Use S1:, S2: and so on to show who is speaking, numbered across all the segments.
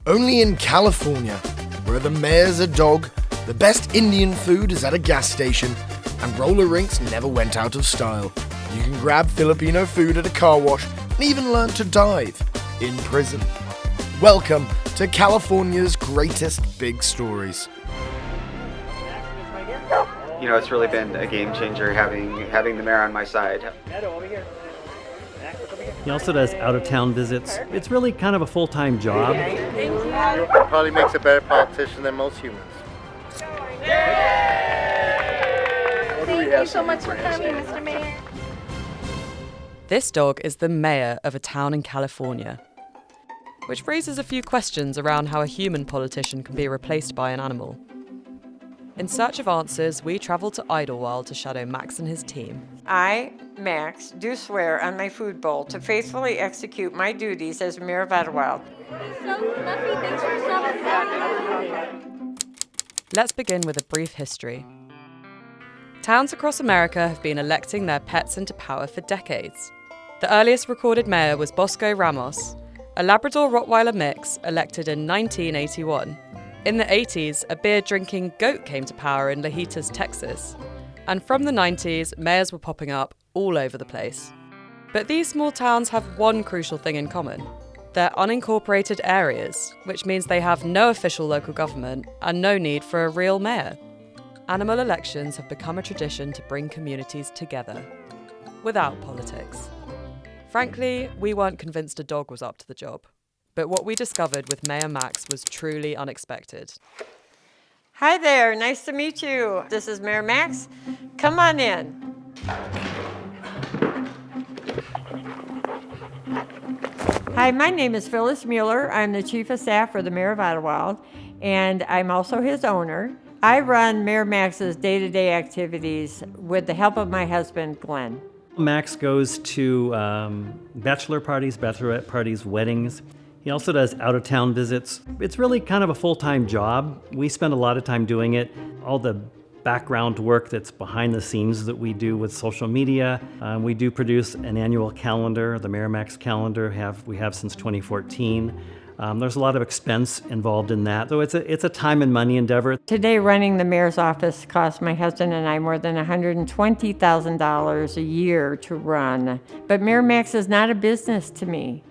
S1: Only in California, where the mayor's a dog, the best Indian food is at a gas station, and roller rinks never went out of style. You can grab Filipino food at a car wash and even learn to dive in prison. Welcome to California's greatest big stories.
S2: You know, it's really been a game changer having the mayor on my side.
S3: He also does out-of-town visits. It's really kind of a full-time job.
S4: Probably makes a better politician than most humans.
S5: Thank you so much for coming, Mr. Mayor.
S6: This dog is the mayor of a town in California, which raises a few questions around how a human politician can be replaced by an animal. In search of answers, we travel to Idlewild to shadow Max and his team.
S7: I, Max, do swear on my food bowl to faithfully execute my duties as Mayor of Idlewild.
S5: So fluffy, thanks for stopping.
S6: Let's begin with a brief history. Towns across America have been electing their pets into power for decades. The earliest recorded mayor was Bosco Ramos, a Labrador Rottweiler mix elected in 1981. In the 80s, a beer-drinking goat came to power in Lajitas, Texas. And from the 90s, mayors were popping up all over the place. But these small towns have one crucial thing in common. They're unincorporated areas, which means they have no official local government and no need for a real mayor. Animal elections have become a tradition to bring communities together, without politics. Frankly, we weren't convinced a dog was up to the job. But what we discovered with Mayor Max was truly unexpected.
S7: Hi there, nice to meet you. This is Mayor Max. Come on in. Hi, my name is Phyllis Mueller. I'm the Chief of Staff for the Mayor of Idlewild, and I'm also his owner. I run Mayor Max's day-to-day activities with the help of my husband, Glenn.
S3: Max goes to bachelor parties, bachelorette parties, weddings. He also does out-of-town visits. It's really kind of a full-time job. We spend a lot of time doing it. All the background work that's behind the scenes that we do with social media. We do produce an annual calendar, the Mayor Max calendar, we have since 2014. There's a lot of expense involved in that, so it's a time and money endeavor.
S7: Today, running the mayor's office costs my husband and I more than $120,000 a year to run. But Mayor Max is not a business to me,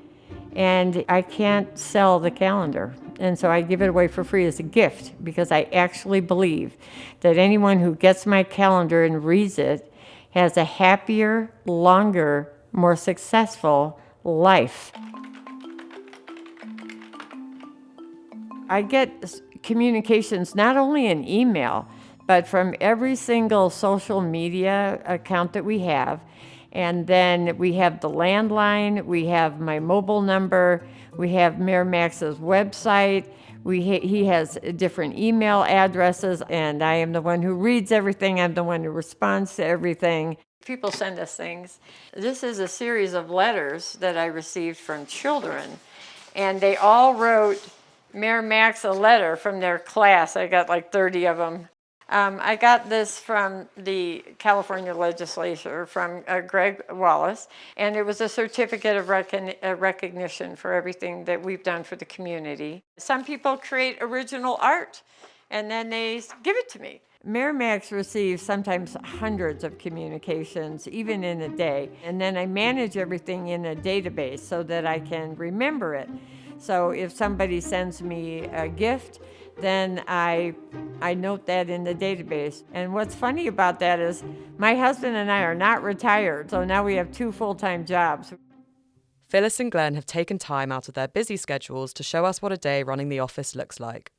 S7: and I can't sell the calendar. And so I give it away for free as a gift because I actually believe that anyone who gets my calendar and reads it has a happier, longer, more successful life. I get communications not only in email, but from every single social media account that we have. And then we have the landline, we have my mobile number, we have Mayor Max's website, he has different email addresses, and I am the one who reads everything, I'm the one who responds to everything. People send us things. This is a series of letters that I received from children, and they all wrote Mayor Max a letter from their class. I got like 30 of them. I got this from the California legislature, from Greg Wallace, and it was a certificate of recognition for everything that we've done for the community. Some people create original art, and then they give it to me. Mayor Max receives sometimes hundreds of communications, even in a day, and then I manage everything in a database so that I can remember it. So if somebody sends me a gift, then I note that in the database. And what's funny about that is my husband and I are not retired, so now we have 2 full-time jobs.
S6: Phyllis and Glenn have taken time out of their busy schedules to show us what a day running the office looks like.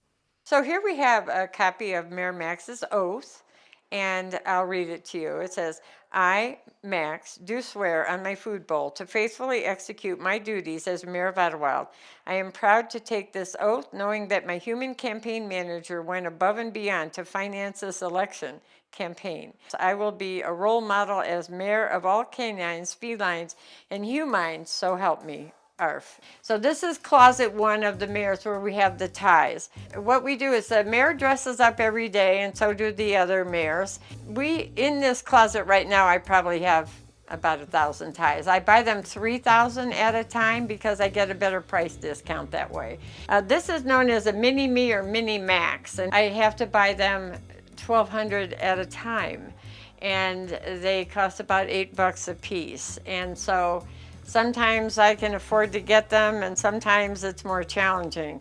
S7: So here we have a copy of Mayor Max's oath, and I'll read it to you. It says, I, Max, do swear on my food bowl to faithfully execute my duties as Mayor of Idlewild. I am proud to take this oath, knowing that my human campaign manager went above and beyond to finance this election campaign. I will be a role model as mayor of all canines, felines, and humines, so help me. ARF. So this is closet 1 of the mayor's where we have the ties. What we do is the mayor dresses up every day, and so do the other mayors. In this closet right now, I probably have about 1,000 ties. I buy them 3,000 at a time because I get a better price discount that way. This is known as a mini me or mini max, and I have to buy them 1,200 at a time, and they cost about $8 a piece. And so sometimes I can afford to get them, and sometimes it's more challenging.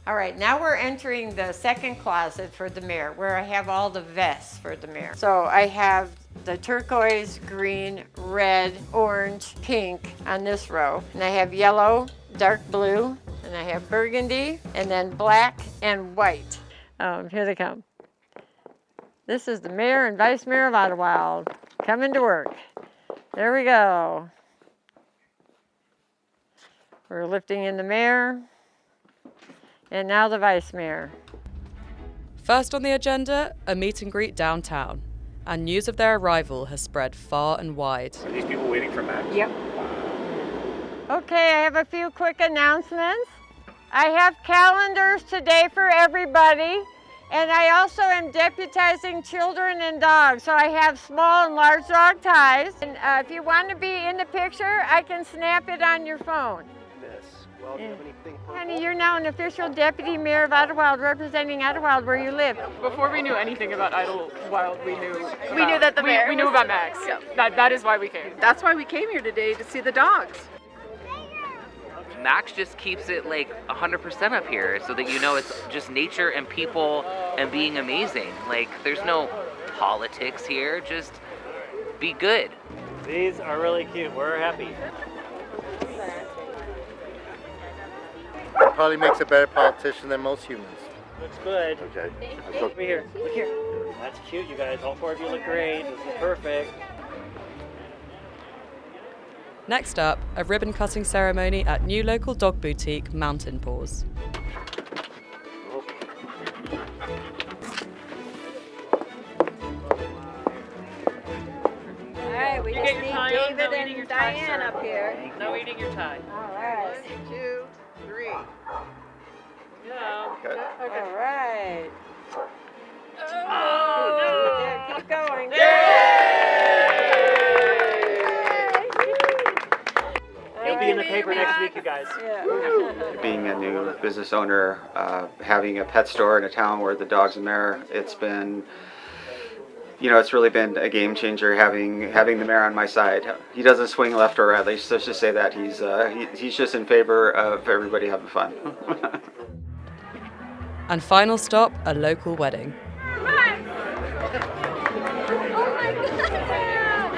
S7: All right, now we're entering the second closet for the mare, where I have all the vests for the mare. So I have the turquoise, green, red, orange, pink on this row. And I have yellow, dark blue, and I have burgundy, and then black and white. Here they come. This is the mayor and vice mayor of Idlewild coming to work. There we go. We're lifting in the mayor. And now the vice mayor.
S6: First on the agenda, a meet and greet downtown. And news of their arrival has spread far and wide.
S8: Are these people waiting for Max?
S7: Yep. Okay, I have a few quick announcements. I have calendars today for everybody. And I also am deputizing children and dogs. So I have small and large dog ties. And if you want to be in the picture, I can snap it on your phone.
S8: Well, do you have anything purple?
S7: Honey, you're now an official deputy mayor of Idlewild, representing Idlewild where you live.
S9: Before we knew anything about Idlewild, we knew
S5: that the mayor
S9: we knew
S5: was-
S9: about Max.
S5: Yeah.
S9: That is why we came.
S5: That's why we came here today, to see the dogs.
S10: Max just keeps it like 100% up here so that you know it's just nature and people and being amazing. Like there's no politics here, just be good.
S3: These are really cute. We're happy.
S4: Probably makes a better politician than most humans.
S3: Looks good.
S4: Okay.
S3: Over here. Look here. That's cute, you guys. All four of you look great. This is perfect.
S6: Next up, a ribbon cutting ceremony at new local dog boutique Mountain Paws.
S5: All right, we just need David and Diane up here.
S3: No eating your tie.
S5: All right. 2, 3.
S3: Yeah.
S7: All right.
S5: Oh,
S7: Yeah, keep going.
S3: It'll be in the paper next week, you guys.
S2: Being a new business owner, having a pet store in a town where the dog's a mayor, it's been, it's really been a game changer having the mayor on my side. He doesn't swing left or right. Let's just say that he's just in favor of everybody having fun.
S6: And final stop, a local wedding.
S5: Oh my God!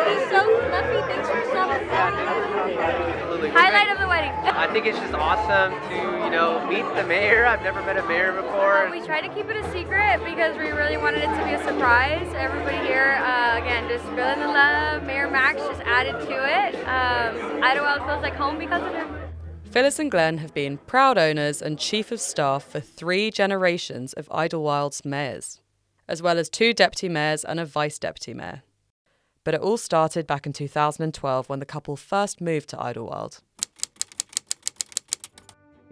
S5: He's so fluffy. Thanks for stopping by. Highlight of the wedding.
S10: I think it's just awesome to, meet the mayor. I've never met a mayor before.
S5: We tried to keep it a secret because we really wanted it to be a surprise. Everybody here, again, just feeling the love. Mayor Max just added to it. Idlewild feels like home because of him.
S6: Phyllis and Glenn have been proud owners and chief of staff for 3 generations of Idlewild's mayors, as well as 2 deputy mayors and a vice deputy mayor. But it all started back in 2012 when the couple first moved to Idlewild.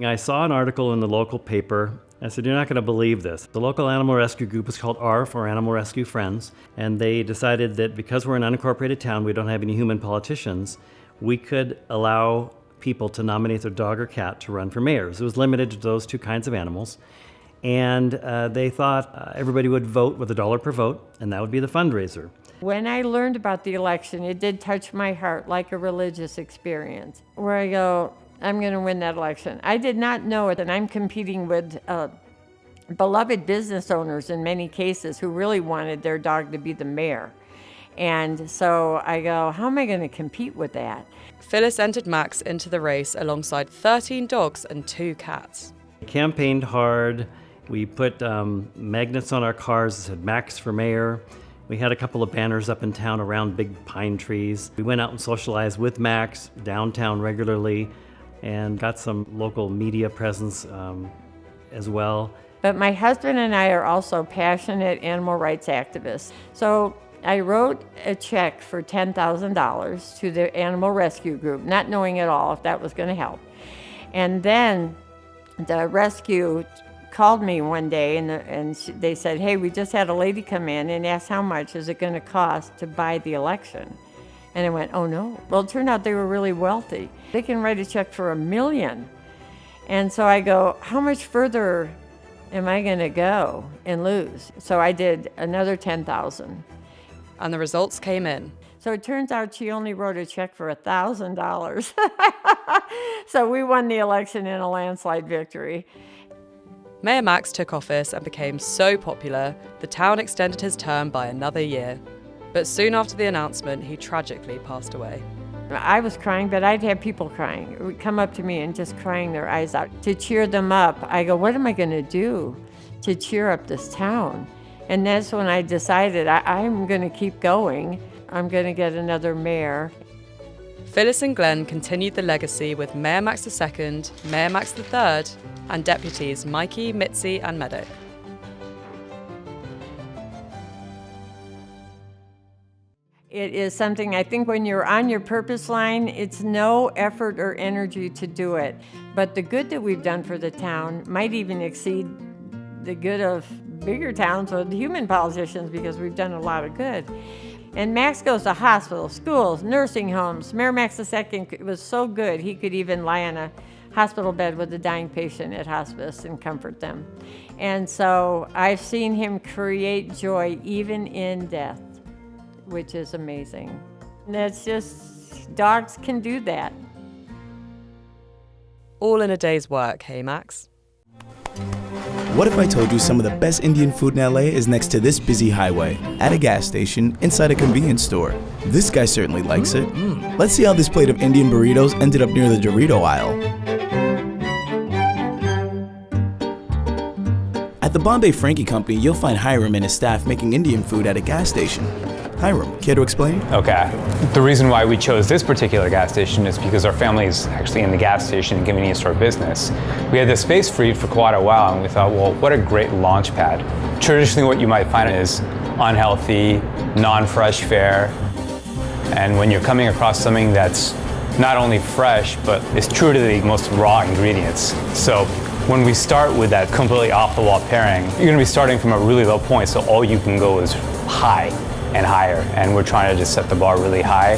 S3: I saw an article in the local paper. I said, you're not going to believe this. The local animal rescue group is called ARF, or Animal Rescue Friends, and they decided that because we're an unincorporated town, we don't have any human politicians, we could allow people to nominate their dog or cat to run for mayors. It was limited to those 2 kinds of animals. And they thought everybody would vote with $1 per vote, and that would be the fundraiser.
S7: When I learned about the election, it did touch my heart like a religious experience, where I go, I'm going to win that election. I did not know it, and I'm competing with beloved business owners in many cases who really wanted their dog to be the mayor. And so I go, how am I going to compete with that?
S6: Phyllis entered Max into the race alongside 13 dogs and 2 cats.
S3: We campaigned hard. We put magnets on our cars that said Max for mayor. We had a couple of banners up in town around big pine trees. We went out and socialized with Max downtown regularly and got some local media presence as well.
S7: But my husband and I are also passionate animal rights activists. So I wrote a check for $10,000 to the animal rescue group, not knowing at all if that was going to help. And then the rescue called me one day and they said, hey, we just had a lady come in and ask how much is it going to cost to buy the election. And I went, oh no. Well, it turned out they were really wealthy. They can write a check for $1 million. And so I go, how much further am I gonna go and lose? So I did another 10,000.
S6: And the results came in.
S7: So it turns out she only wrote a check for $1,000. So we won the election in a landslide victory.
S6: Mayor Max took office and became so popular, the town extended his term by another year. But soon after the announcement, he tragically passed away.
S7: I was crying, but I'd have people crying. It would come up to me and just crying their eyes out. To cheer them up, I go, what am I gonna do to cheer up this town? And that's when I decided I'm gonna keep going. I'm gonna get another mayor.
S6: Phyllis and Glenn continued the legacy with Mayor Max II, Mayor Max III, and deputies Mikey, Mitzi, and Meadow.
S7: It is something, I think when you're on your purpose line, it's no effort or energy to do it. But the good that we've done for the town might even exceed the good of bigger towns or the human politicians, because we've done a lot of good. And Max goes to hospitals, schools, nursing homes. Mayor Max II was so good, he could even lie on a hospital bed with a dying patient at hospice and comfort them. And so I've seen him create joy even in death, which is amazing. And that's just, dogs can do that.
S6: All in a day's work, hey Max?
S11: What if I told you some of the best Indian food in LA is next to this busy highway, at a gas station, inside a convenience store? This guy certainly likes it. Let's see how this plate of Indian burritos ended up near the Dorito aisle. At the Bombay Frankie Company, you'll find Hiram and his staff making Indian food at a gas station. Hiram, care to explain?
S12: Okay. The reason why we chose this particular gas station is because our family is actually in the gas station and convenience store business. We had the space freed for quite a while, and we thought, well, what a great launch pad. Traditionally, what you might find is unhealthy, non-fresh fare, and when you're coming across something that's not only fresh, but is true to the most raw ingredients. So when we start with that completely off-the-wall pairing, you're going to be starting from a really low point, so all you can go is high and higher, and we're trying to just set the bar really high.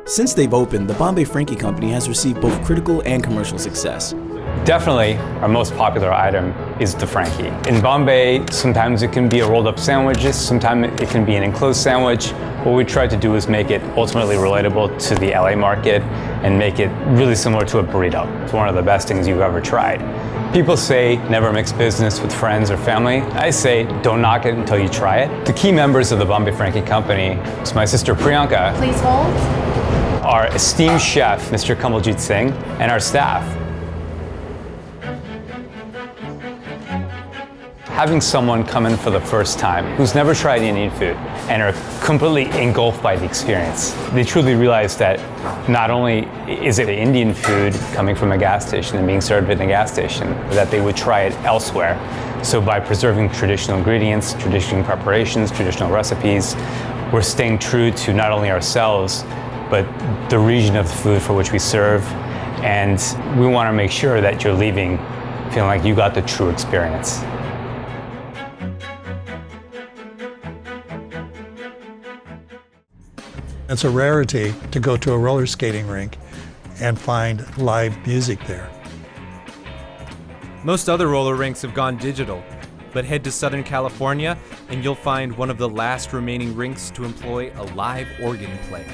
S11: Since they've opened, the Bombay Frankie Company has received both critical and commercial success.
S12: Definitely, our most popular item is the Frankie. In Bombay, sometimes it can be a rolled up sandwich, sometimes it can be an enclosed sandwich. What we try to do is make it ultimately relatable to the LA market and make it really similar to a burrito. It's one of the best things you've ever tried. People say never mix business with friends or family. I say don't knock it until you try it. The key members of the Bombay Frankie Company is my sister Priyanka.
S13: Please hold.
S12: Our esteemed chef, Mr. Kamaljit Singh, and our staff. Having someone come in for the first time who's never tried Indian food and are completely engulfed by the experience, they truly realize that not only is it Indian food coming from a gas station and being served in a gas station, but that they would try it elsewhere. So by preserving traditional ingredients, traditional preparations, traditional recipes, we're staying true to not only ourselves, but the region of the food for which we serve. And we want to make sure that you're leaving feeling like you got the true experience.
S14: It's a rarity to go to a roller skating rink and find live music there.
S15: Most other roller rinks have gone digital, but head to Southern California and you'll find one of the last remaining rinks to employ a live organ player.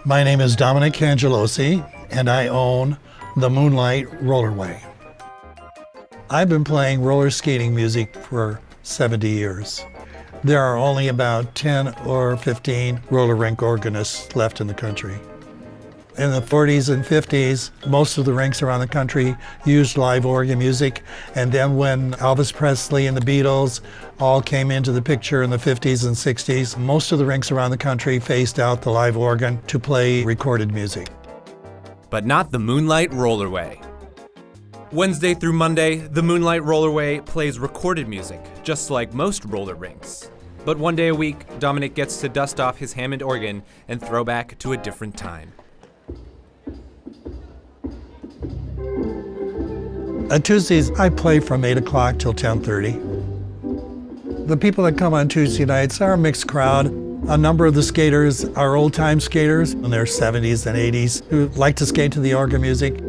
S14: My name is Dominic Cangelosi, and I own the Moonlight Rollerway. I've been playing roller skating music for 70 years. There are only about 10 or 15 roller rink organists left in the country. In the 40s and 50s, most of the rinks around the country used live organ music, and then when Elvis Presley and the Beatles all came into the picture in the 50s and 60s, most of the rinks around the country phased out the live organ to play recorded music.
S15: But not the Moonlight Rollerway. Wednesday through Monday, the Moonlight Rollerway plays recorded music, just like most roller rinks. But one day a week, Dominic gets to dust off his Hammond organ and throw back to a different time.
S14: On Tuesdays, I play from 8 o'clock till 10:30. The people that come on Tuesday nights are a mixed crowd. A number of the skaters are old-time skaters in their 70s and 80s who like to skate to the organ music.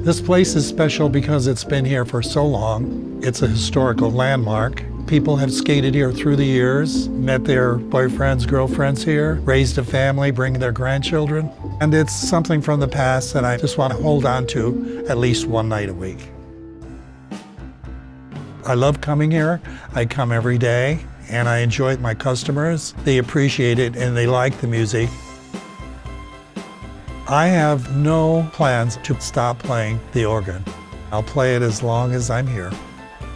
S14: This place is special because it's been here for so long. It's a historical landmark. People have skated here through the years, met their boyfriends, girlfriends here, raised a family, bring their grandchildren. And it's something from the past that I just want to hold on to at least one night a week. I love coming here. I come every day, and I enjoy my customers. They appreciate it, and they like the music. I have no plans to stop playing the organ. I'll play it as long as I'm here.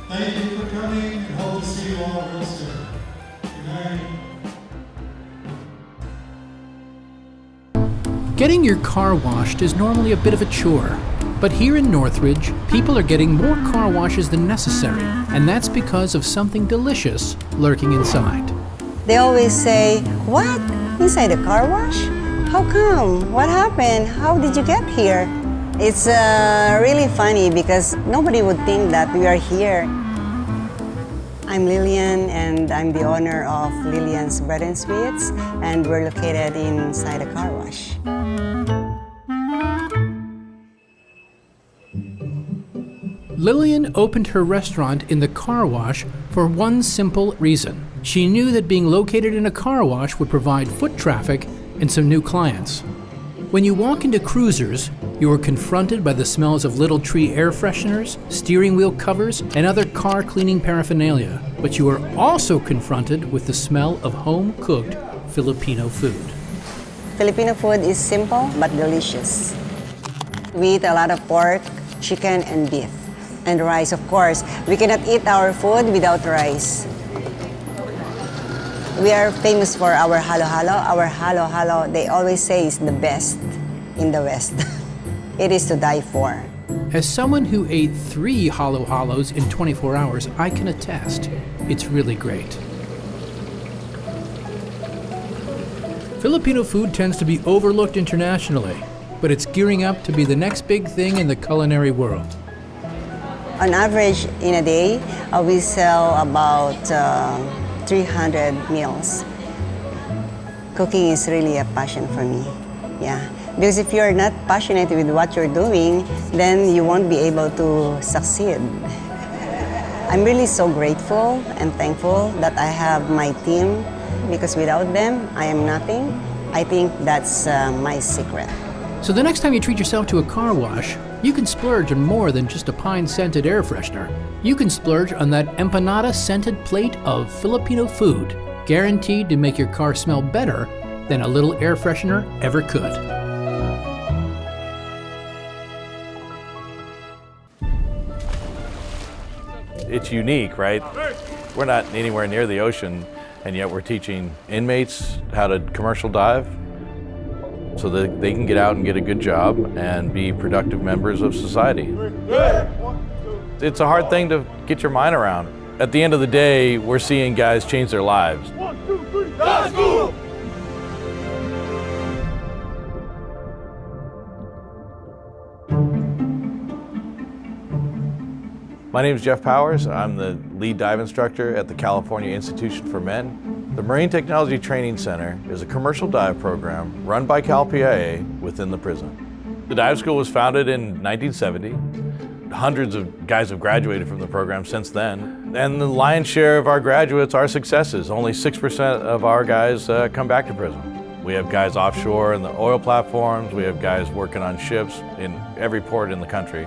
S14: Thank you for coming, and hope to see you all real soon. Good night.
S13: Getting your car washed is normally a bit of a chore. But here in Northridge, people are getting more car washes than necessary, and that's because of something delicious lurking inside.
S16: They always say, "What? Inside a car wash? How come? What happened? How did you get here?" It's really funny because nobody would think that we are here. I'm Lillian, and I'm the owner of Lillian's Bread and Sweets, and we're located inside a car wash.
S13: Lillian opened her restaurant in the car wash for one simple reason. She knew that being located in a car wash would provide foot traffic and some new clients. When you walk into Cruisers, you are confronted by the smells of Little Tree air fresheners, steering wheel covers, and other car cleaning paraphernalia. But you are also confronted with the smell of home-cooked Filipino food.
S16: Filipino food is simple but delicious. We eat a lot of pork, chicken, and beef. And rice, of course. We cannot eat our food without rice. We are famous for our halo-halo. Our halo-halo, they always say, is the best in the West. It is to die for.
S13: As someone who ate 3 halo-halos in 24 hours, I can attest, it's really great. Filipino food tends to be overlooked internationally, but it's gearing up to be the next big thing in the culinary world.
S16: On average, in a day, we sell about 300 meals. Cooking is really a passion for me, yeah. Because if you're not passionate with what you're doing, then you won't be able to succeed. I'm really so grateful and thankful that I have my team, because without them, I am nothing. I think that's my secret.
S13: So the next time you treat yourself to a car wash, you can splurge on more than just a pine-scented air freshener. You can splurge on that empanada-scented plate of Filipino food, guaranteed to make your car smell better than a little air freshener ever could.
S17: It's unique, right? We're not anywhere near the ocean, and yet we're teaching inmates how to commercial dive so that they can get out and get a good job and be productive members of society. It's a hard thing to get your mind around. At the end of the day, we're seeing guys change their lives.
S18: 1, 2, 3, let's go!
S17: My name is Jeff Powers. I'm the lead dive instructor at the California Institution for Men. The Marine Technology Training Center is a commercial dive program run by Cal PIA within the prison. The dive school was founded in 1970. Hundreds of guys have graduated from the program since then. And the lion's share of our graduates are successes. Only 6% of our guys come back to prison. We have guys offshore in the oil platforms. We have guys working on ships in every port in the country.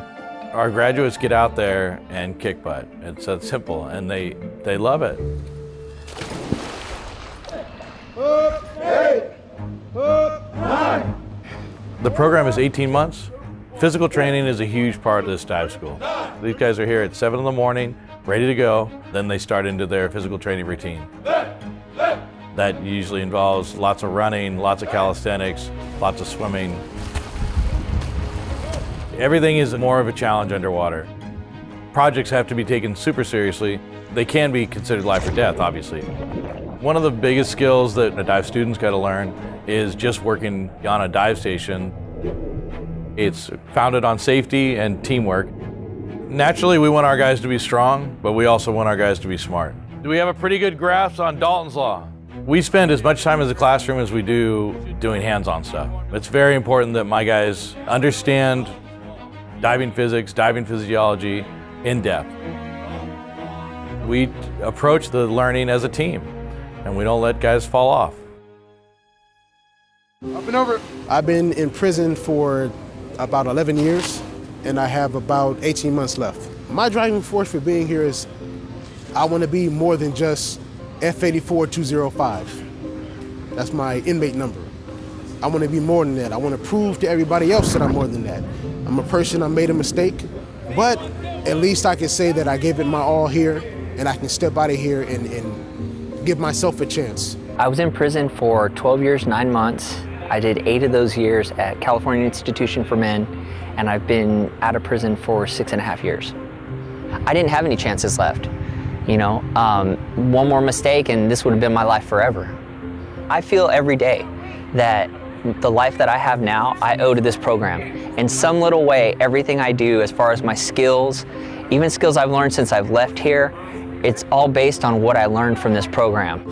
S17: Our graduates get out there and kick butt. It's that simple, and they love it. The program is 18 months. Physical training is a huge part of this dive school. These guys are here at 7 in the morning, ready to go. Then they start into their physical training routine. That usually involves lots of running, lots of calisthenics, lots of swimming. Everything is more of a challenge underwater. Projects have to be taken super seriously. They can be considered life or death, obviously. One of the biggest skills that a dive student's got to learn is just working on a dive station. It's founded on safety and teamwork. Naturally, we want our guys to be strong, but we also want our guys to be smart. Do we have a pretty good grasp on Dalton's Law? We spend as much time in the classroom as we do doing hands-on stuff. It's very important that my guys understand diving physics, diving physiology in depth. We approach the learning as a team, and we don't let guys fall off.
S19: Up and over. I've been in prison for about 11 years, and I have about 18 months left. My driving force for being here is I want to be more than just F84205. That's my inmate number. I want to be more than that. I want to prove to everybody else that I'm more than that. I'm a person, I made a mistake, but at least I can say that I gave it my all here, and I can step out of here and give myself a chance.
S20: I was in prison for 12 years, 9 months. I did 8 of those years at California Institution for Men, and I've been out of prison for 6.5 years. I didn't have any chances left. You know, one more mistake and this would have been my life forever. I feel every day that the life that I have now, I owe to this program. In some little way, everything I do as far as my skills, even skills I've learned since I've left here, it's all based on what I learned from this program.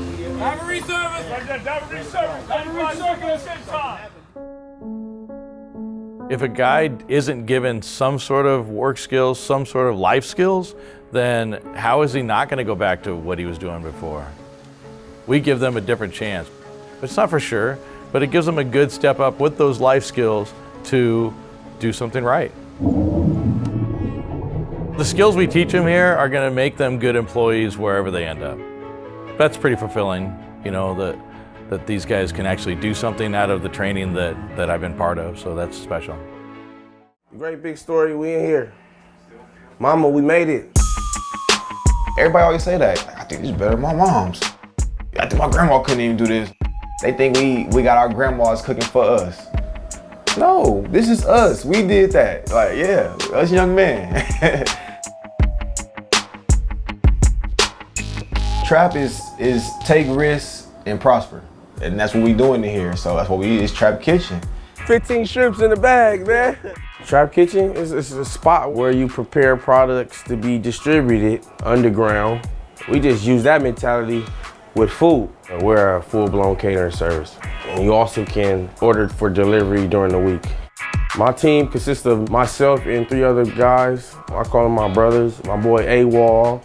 S17: If a guy isn't given some sort of work skills, some sort of life skills, then how is he not going to go back to what he was doing before? We give them a different chance. It's not for sure, but it gives them a good step up with those life skills to do something right. The skills we teach them here are going to make them good employees wherever they end up. That's pretty fulfilling, you know, that these guys can actually do something out of the training that I've been part of, so that's special.
S21: Great big story, we in here. Mama, we made it.
S22: Everybody always say that. I think this is better than my mom's. I think my grandma couldn't even do this. They think we got our grandmas cooking for us. No, this is us. We did that. Like, yeah, us young men. Trap is take risks and prosper. And that's what we doing in here. So that's what we eat, is Trap Kitchen.
S21: 15 shrimps in the bag, man. Trap Kitchen is a spot where you prepare products to be distributed underground. We just use that mentality with food. We're a full-blown catering service. And you also can order for delivery during the week. My team consists of myself and 3 other guys. I call them my brothers. My boy AWOL,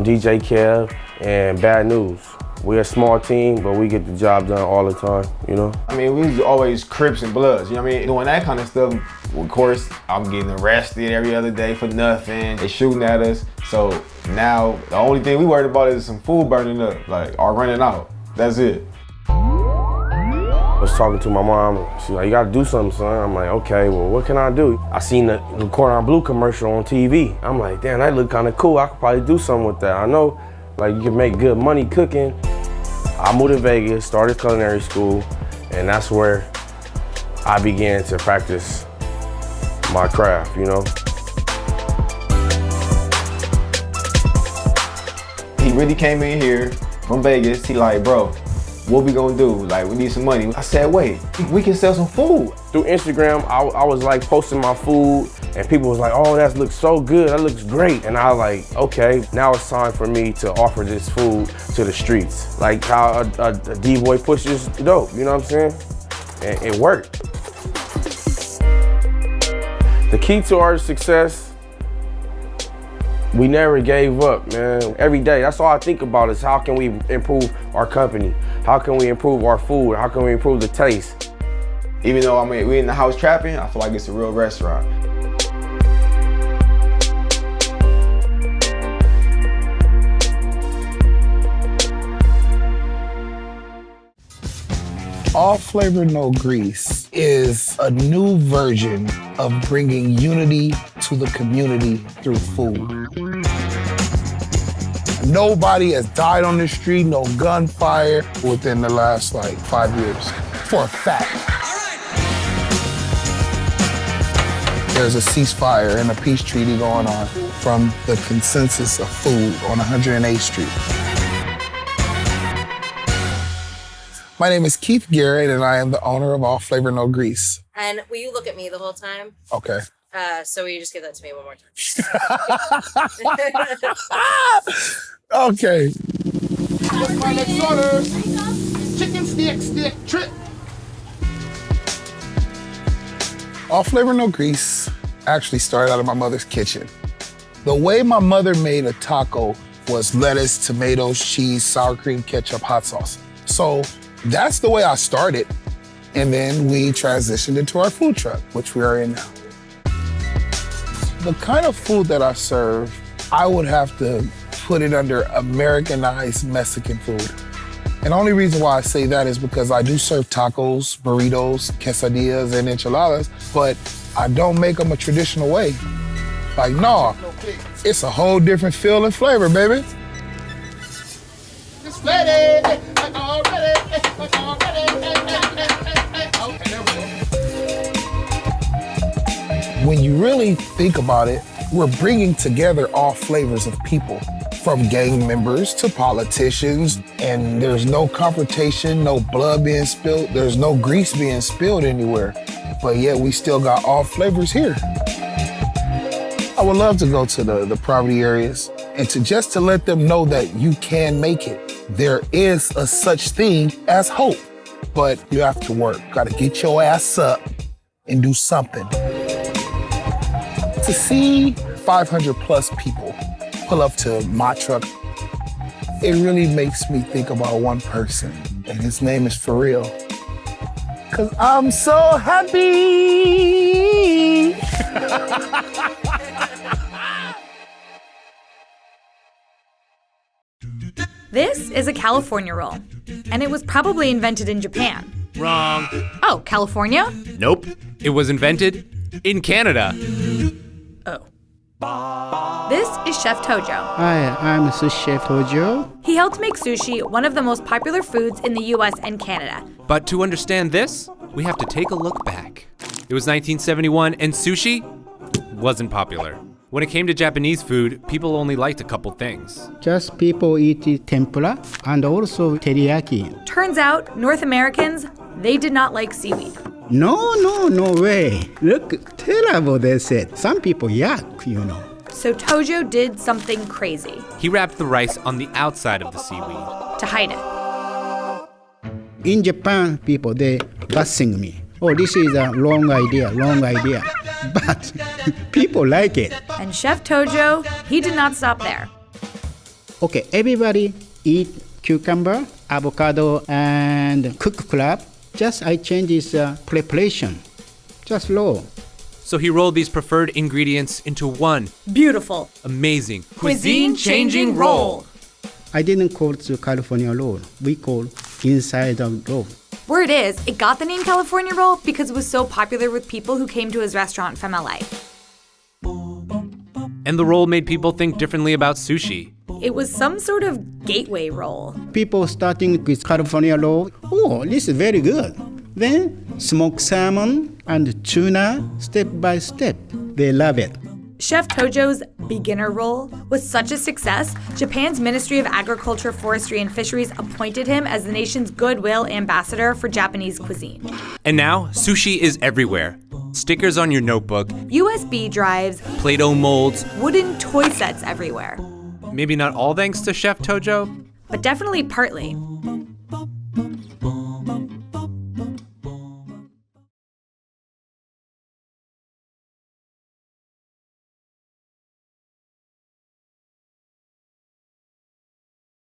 S21: DJ Kev, and Bad News. We're a small team, but we get the job done all the time, you know?
S22: I mean, we was always Crips and Bloods, you know what I mean? Doing that kind of stuff, of course, I'm getting arrested every other day for nothing. They shooting at us. So now, the only thing we worried about is some food burning up, like, or running out. That's it.
S21: I was talking to my mom. She's like, you gotta do something, son. I'm like, okay, well, what can I do? I seen the Cordon Bleu commercial on TV. I'm like, damn, that look kind of cool. I could probably do something with that. I know, like, you can make good money cooking. I moved to Vegas, started culinary school, and that's where I began to practice my craft, you know?
S22: He really came in here from Vegas. He like, bro, what we gonna do? Like, we need some money. I said, wait, we can sell some food.
S21: Through Instagram, I was like posting my food, and people was like, oh, that looks so good, that looks great. And I was like, okay, now it's time for me to offer this food to the streets. Like how a D-boy pushes dope, you know what I'm saying? And it worked. The key to our success, we never gave up, man. Every day, that's all I think about is how can we improve our company? How can we improve our food? How can we improve the taste?
S22: Even though we in the house trapping, I feel like it's a real restaurant.
S23: All Flavor No Grease is a new version of bringing unity to the community through food. Nobody has died on the street, no gunfire within the last 5 years, for a fact. There's a ceasefire and a peace treaty going on from the consensus of food on 108th Street. My name is Keith Garrett, and I am the owner of All Flavor No Grease.
S24: And will you look at me the whole time?
S23: Okay.
S1: So will you just give that to me one more time?
S23: Okay.
S19: What's my next order? Chicken stick trip.
S23: All flavor, no grease actually started out of my mother's kitchen. The way my mother made a taco was lettuce, tomatoes, cheese, sour cream, ketchup, hot sauce. So that's the way I started. And then we transitioned into our food truck, which we are in now. The kind of food that I serve, I would have to put it under Americanized Mexican food. And the only reason why I say that is because I do serve tacos, burritos, quesadillas, and enchiladas, but I don't make them a traditional way. Like, no, it's a whole different feel and flavor, baby.
S19: It's ready.
S23: When you really think about it, we're bringing together all flavors of people, from gang members to politicians, and there's no confrontation, no blood being spilled, there's no grease being spilled anywhere, but yet we still got all flavors here. I would love to go to the poverty areas and to let them know that you can make it. There is a such thing as hope, but you have to work. Got to get your ass up and do something. To see 500 plus people pull up to my truck, it really makes me think about one person, and his name is For Real. 'Cause I'm so happy.
S8: This is a California roll, and it was probably invented in Japan.
S15: Wrong.
S8: Oh, California?
S15: Nope. It was invented in Canada.
S8: This is Chef Tojo.
S9: Hi, I'm Sous Chef Tojo.
S8: He helped make sushi one of the most popular foods in the US and Canada.
S15: But to understand this, we have to take a look back. It was 1971 and sushi wasn't popular. When it came to Japanese food, people only liked a couple things.
S9: Just people eat tempura and also teriyaki.
S8: Turns out, North Americans, they did not like seaweed.
S9: No way. Look, terrible, they said. Some people yuck, you know.
S8: So Tojo did something crazy.
S15: He wrapped the rice on the outside of the seaweed
S8: to hide it.
S9: In Japan, people, they busting me. Oh, this is a wrong idea. But people like it.
S8: And Chef Tojo, he did not stop there.
S9: Okay, everybody eat cucumber, avocado, and cook crab. Just I change this preparation. Just raw.
S15: So he rolled these preferred ingredients into one
S8: beautiful,
S15: amazing,
S8: cuisine-changing roll.
S9: I didn't call it the California roll. We call inside the roll.
S8: Word is, it got the name California roll because it was so popular with people who came to his restaurant from LA.
S15: And the roll made people think differently about sushi.
S8: It was some sort of gateway roll.
S9: People starting with California roll, oh, this is very good. Then smoked salmon and tuna, step by step. They love it.
S8: Chef Tojo's beginner roll was such a success, Japan's Ministry of Agriculture, Forestry, and Fisheries appointed him as the nation's goodwill ambassador for Japanese cuisine.
S15: And now, sushi is everywhere. Stickers on your notebook,
S8: USB drives,
S15: Play-Doh molds,
S8: wooden toy sets everywhere.
S15: Maybe not all thanks to Chef Tojo,
S8: but definitely partly.